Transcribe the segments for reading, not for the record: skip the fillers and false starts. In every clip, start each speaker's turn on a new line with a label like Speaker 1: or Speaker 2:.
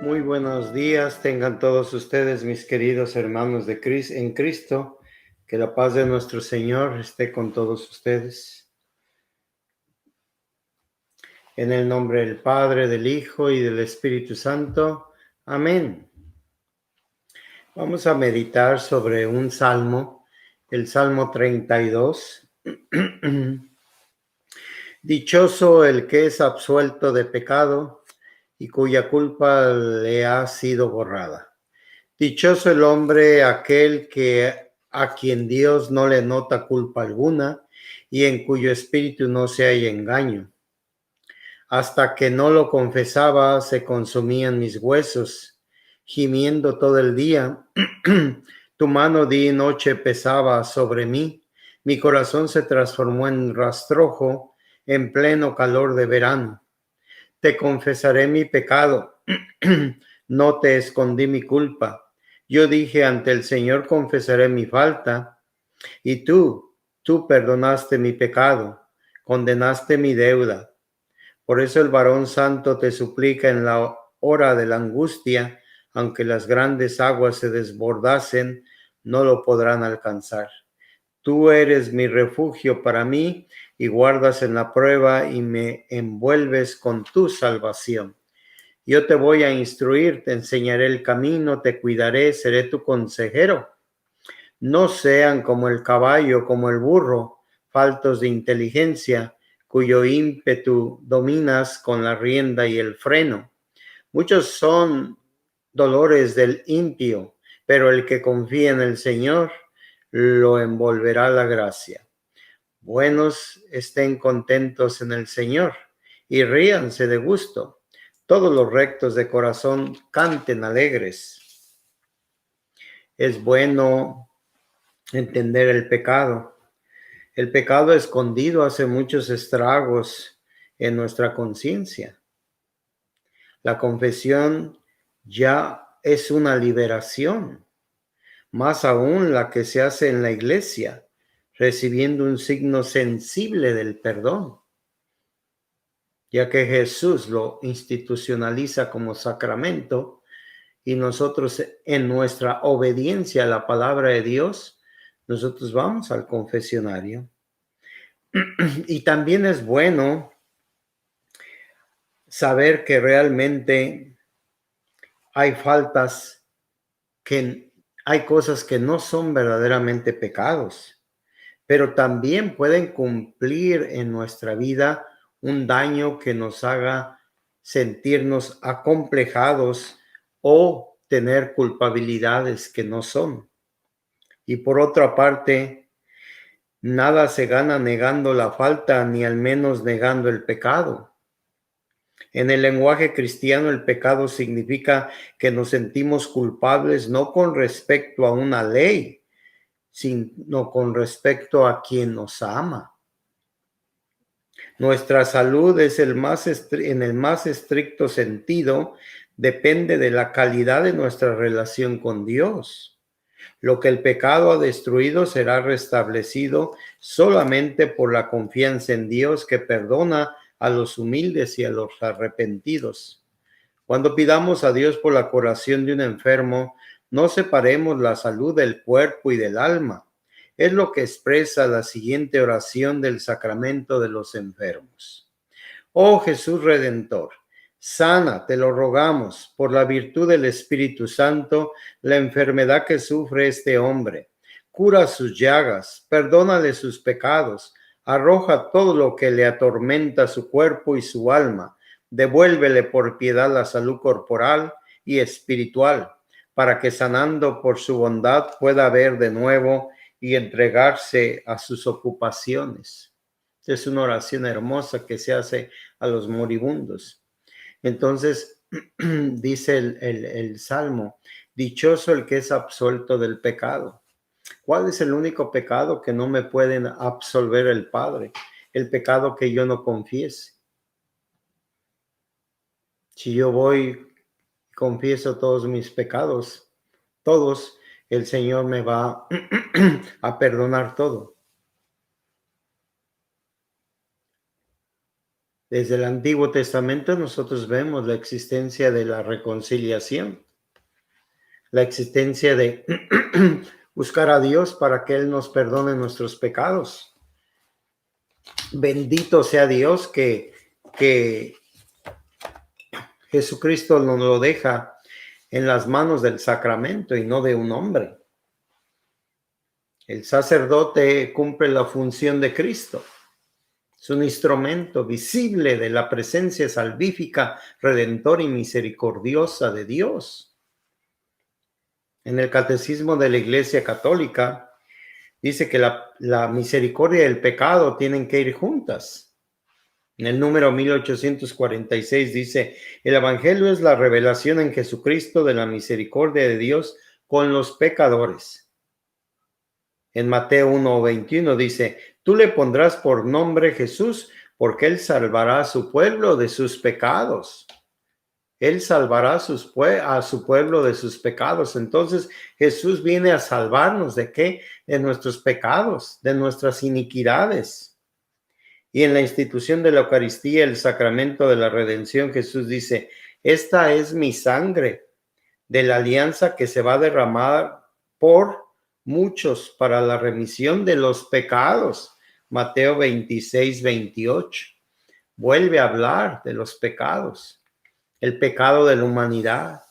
Speaker 1: Muy buenos días, tengan todos ustedes, mis queridos hermanos en Cristo. Que la paz de nuestro Señor esté con todos ustedes. En el nombre del Padre, del Hijo y del Espíritu Santo. Amén. Vamos a meditar sobre un salmo, el Salmo 32. Dichoso el que es absuelto de pecado y cuya culpa le ha sido borrada. Dichoso el hombre aquel a quien Dios no le nota culpa alguna y en cuyo espíritu no se halla engaño. Hasta que no lo confesaba, se consumían mis huesos, gimiendo todo el día. Tu mano día y noche pesaba sobre mí. Mi corazón se transformó en rastrojo en pleno calor de verano. Te confesaré mi pecado. No te escondí mi culpa. Yo dije ante el Señor, confesaré mi falta. Y tú perdonaste mi pecado, condenaste mi deuda. Por eso el varón santo te suplica en la hora de la angustia, aunque las grandes aguas se desbordasen, no lo podrán alcanzar. Tú eres mi refugio para mí y guardas en la prueba y me envuelves con tu salvación. Yo te voy a instruir, te enseñaré el camino, te cuidaré, seré tu consejero. No sean como el caballo, como el burro, faltos de inteligencia, cuyo ímpetu dominas con la rienda y el freno. Muchos son dolores del impío, pero el que confía en el Señor lo envolverá la gracia. Buenos estén contentos en el Señor y ríanse de gusto. Todos los rectos de corazón canten alegres. Es bueno entender el pecado. El pecado escondido hace muchos estragos en nuestra conciencia. La confesión ya es una liberación, más aún la que se hace en la iglesia, recibiendo un signo sensible del perdón, ya que Jesús lo institucionaliza como sacramento y nosotros en nuestra obediencia a la palabra de Dios, nosotros vamos al confesionario. Y también es bueno saber que realmente hay hay cosas que no son verdaderamente pecados, pero también pueden cumplir en nuestra vida un daño que nos haga sentirnos acomplejados o tener culpabilidades que no son. Y por otra parte, nada se gana negando la falta, ni al menos negando el pecado. En el lenguaje cristiano, el pecado significa que nos sentimos culpables no con respecto a una ley, sino con respecto a quien nos ama. Nuestra salud es en el más estricto sentido, depende de la calidad de nuestra relación con Dios. Lo que el pecado ha destruido será restablecido solamente por la confianza en Dios que perdona a los humildes y a los arrepentidos. Cuando pidamos a Dios por la curación de un enfermo, no separemos la salud del cuerpo y del alma. Es lo que expresa la siguiente oración del sacramento de los enfermos. Oh Jesús Redentor, sana, te lo rogamos, por la virtud del Espíritu Santo, la enfermedad que sufre este hombre. Cura sus llagas, perdónale sus pecados, arroja todo lo que le atormenta su cuerpo y su alma. Devuélvele por piedad la salud corporal y espiritual, para que sanando por su bondad pueda ver de nuevo y entregarse a sus ocupaciones. Es una oración hermosa que se hace a los moribundos. Entonces, dice el Salmo, dichoso el que es absuelto del pecado. ¿Cuál es el único pecado que no me pueden absolver el Padre? El pecado que yo no confiese. Si yo voy, confieso todos mis pecados, todos, el Señor me va a perdonar todo. Desde el Antiguo Testamento nosotros vemos la existencia de la reconciliación, la existencia de buscar a Dios para que Él nos perdone nuestros pecados. Bendito sea Dios que Jesucristo nos lo deja en las manos del sacramento y no de un hombre. El sacerdote cumple la función de Cristo. Es un instrumento visible de la presencia salvífica, redentora y misericordiosa de Dios. En el Catecismo de la Iglesia Católica dice que la misericordia y el pecado tienen que ir juntas. En el número 1846 dice, el Evangelio es la revelación en Jesucristo de la misericordia de Dios con los pecadores. En Mateo 1:21 dice, tú le pondrás por nombre Jesús, porque él salvará a su pueblo de sus pecados. Él salvará a su pueblo de sus pecados. Entonces Jesús viene a salvarnos ¿de qué? De nuestros pecados, de nuestras iniquidades. Y en la institución de la Eucaristía, el sacramento de la redención, Jesús dice, esta es mi sangre de la alianza que se va a derramar por muchos para la remisión de los pecados. Mateo 26:28. Vuelve a hablar de los pecados, el pecado de la humanidad.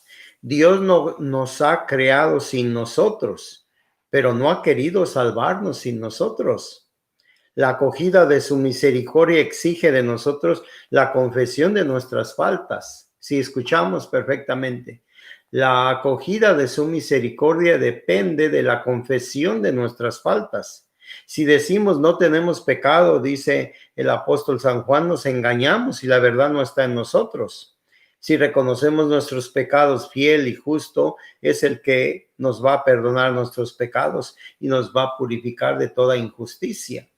Speaker 1: Dios no nos ha creado sin nosotros, pero no ha querido salvarnos sin nosotros. La acogida de su misericordia exige de nosotros la confesión de nuestras faltas. Si escuchamos perfectamente, la acogida de su misericordia depende de la confesión de nuestras faltas. Si decimos no tenemos pecado, dice el apóstol San Juan, nos engañamos y la verdad no está en nosotros. Si reconocemos nuestros pecados, fiel y justo es el que nos va a perdonar nuestros pecados y nos va a purificar de toda injusticia.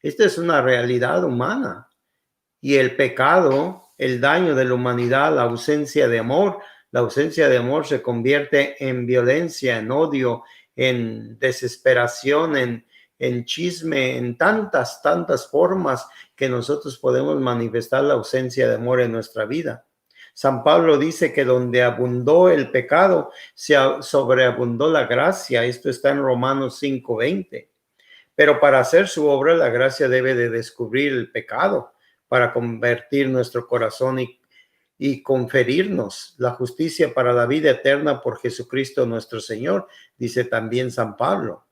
Speaker 1: Esta es una realidad humana. Y el pecado, el daño de la humanidad, la ausencia de amor se convierte en violencia, en odio, en desesperación, en chisme, en tantas formas que nosotros podemos manifestar la ausencia de amor en nuestra vida. San Pablo dice que donde abundó el pecado, se sobreabundó la gracia. Esto está en Romanos 5:20. Pero para hacer su obra, la gracia debe de descubrir el pecado para convertir nuestro corazón y conferirnos la justicia para la vida eterna por Jesucristo nuestro Señor, dice también San Pablo.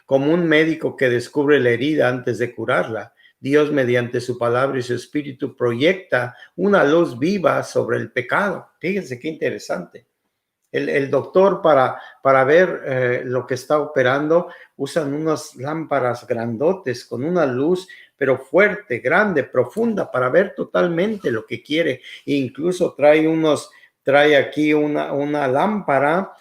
Speaker 1: Como un médico que descubre la herida antes de curarla, Dios mediante su palabra y su espíritu proyecta una luz viva sobre el pecado. Fíjense qué interesante. El doctor para ver lo que está operando usan unas lámparas grandotes con una luz pero fuerte, grande, profunda para ver totalmente lo que quiere. E incluso trae aquí una lámpara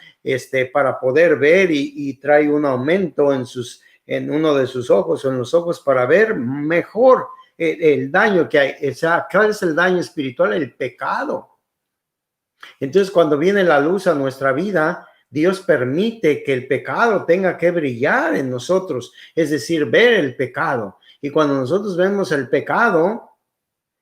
Speaker 1: para poder ver y trae un aumento en uno de sus ojos o en los ojos para ver mejor el daño que hay. O sea, ¿cuál es el daño espiritual? El pecado. Entonces, cuando viene la luz a nuestra vida, Dios permite que el pecado tenga que brillar en nosotros, es decir, ver el pecado. Y cuando nosotros vemos el pecado,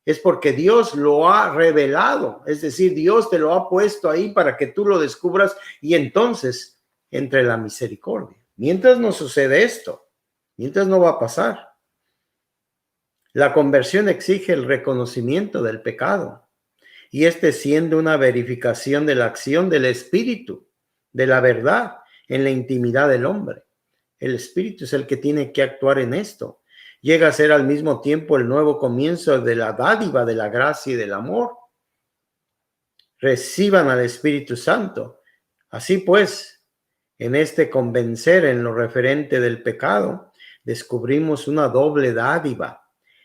Speaker 1: es porque Dios lo ha revelado, es decir, Dios te lo ha puesto ahí para que tú lo descubras y entonces entre la misericordia. Mientras no sucede esto, mientras no va a pasar. La conversión exige el reconocimiento del pecado. Y siendo una verificación de la acción del Espíritu, de la verdad, en la intimidad del hombre. El Espíritu es el que tiene que actuar en esto. Llega a ser al mismo tiempo el nuevo comienzo de la dádiva, de la gracia y del amor. Reciban al Espíritu Santo. Así pues, en convencer en lo referente del pecado, descubrimos una doble dádiva.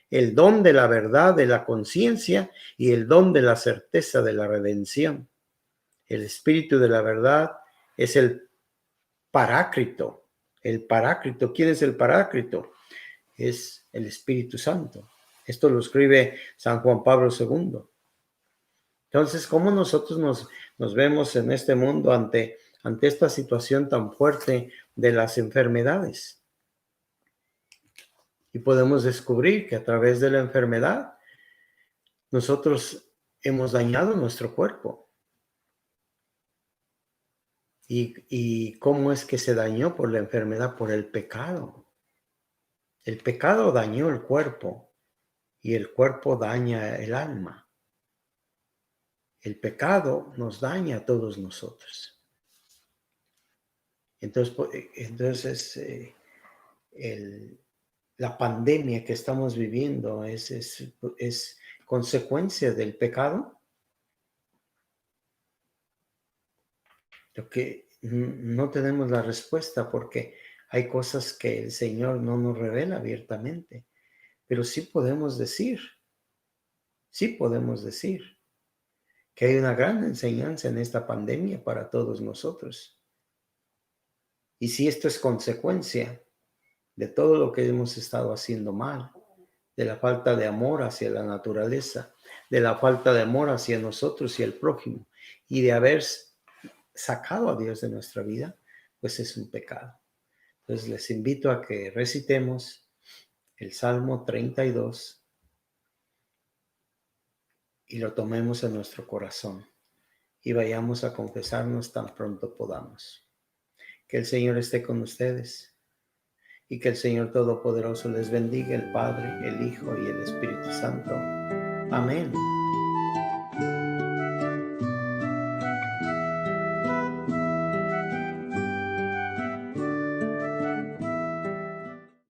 Speaker 1: El don de la verdad de la conciencia y el don de la certeza de la redención. El espíritu de la verdad es el paráclito. El paráclito, ¿quién es el paráclito? Es el Espíritu Santo. Esto lo escribe San Juan Pablo II. Entonces, ¿cómo nosotros nos vemos en este mundo ante esta situación tan fuerte de las enfermedades? Y podemos descubrir que a través de la enfermedad Nosotros hemos dañado nuestro cuerpo. ¿Y cómo es que se dañó por la enfermedad? Por el pecado. El pecado dañó el cuerpo y el cuerpo daña el alma. El pecado nos daña a todos nosotros. Entonces la pandemia que estamos viviendo es consecuencia del pecado. Lo que no tenemos la respuesta porque hay cosas que el Señor no nos revela abiertamente, pero sí podemos decir que hay una gran enseñanza en esta pandemia para todos nosotros. Y si esto es consecuencia de todo lo que hemos estado haciendo mal, de la falta de amor hacia la naturaleza, de la falta de amor hacia nosotros y el prójimo, y de haber sacado a Dios de nuestra vida, pues es un pecado. Entonces les invito a que recitemos el Salmo 32 y lo tomemos en nuestro corazón y vayamos a confesarnos tan pronto podamos. Que el Señor esté con ustedes y que el Señor Todopoderoso les bendiga, el Padre, el Hijo y el Espíritu Santo. Amén.